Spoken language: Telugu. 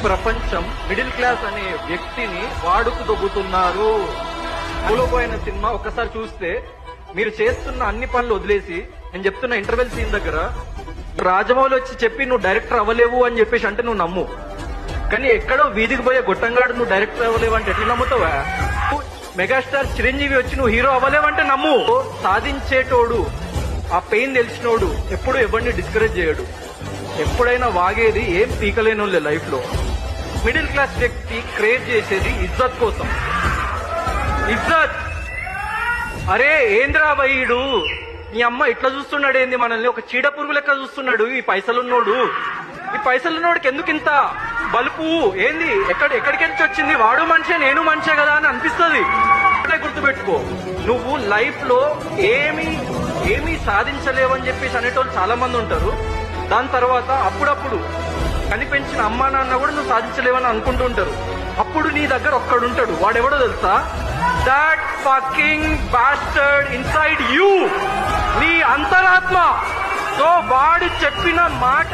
ప్రపంచం మిడిల్ క్లాస్ అనే వ్యక్తిని వాడుకు దొబ్బుతున్నారు. పోయిన సినిమా ఒకసారి చూస్తే మీరు చేస్తున్న అన్ని పనులు వదిలేసి నేను చెప్తున్న ఇంటర్వెల్ సీన్ దగ్గర రాజమౌళి వచ్చి చెప్పి నువ్వు డైరెక్టర్ అవ్వలేవు అని చెప్పేసి అంటే నువ్వు నమ్ము. కానీ ఎక్కడో వీధికి పోయే గొట్టంగాడు నువ్వు డైరెక్టర్ అవ్వలేవు అంటే ఎట్లా నమ్ముతావా? మెగాస్టార్ చిరంజీవి వచ్చి నువ్వు హీరో అవ్వలేవంటే నమ్ము. సాధించేటోడు, ఆ పెయిన్ తెలిసినోడు ఎప్పుడు ఎవరిని డిస్కరేజ్ చేయడు. ఎప్పుడైనా వాగేది ఏం పీకలేనోళ్ళే లైఫ్ లో. మిడిల్ క్లాస్ వ్యక్తి క్రేజ్ చేసేది ఇజ్జత్ కోసం. ఇజ్జత్. అరే ఏంద్రా భయ్యుడు, నీ అమ్మ ఇట్లా చూస్తున్నాడు ఏంది మనల్ని, ఒక చీడ పురుగు లెక్క చూస్తున్నాడు ఈ పైసలున్నోడు. ఈ పైసలున్నోడికి ఎందుకు ఇంత బలుపు ఏంది? ఎక్కడికి వచ్చింది? వాడు మనిషే నేను మనిషే కదా అని అనిపిస్తుంది. గుర్తుపెట్టుకో, నువ్వు లైఫ్ లో ఏమీ సాధించలేవని చెప్పేసి అనేటోళ్ళు చాలా మంది ఉంటారు. దాని తర్వాత అప్పుడప్పుడు కనిపించిన అమ్మా నాన్న కూడా నువ్వు సాధించలేవని అనుకుంటూ ఉంటారు. అప్పుడు నీ దగ్గర ఒక్కడుంటాడు, వాడెవడో తెలుసా? That fucking bastard inside you, నీ అంతరాత్మ. సో వాడు చెప్పిన మాట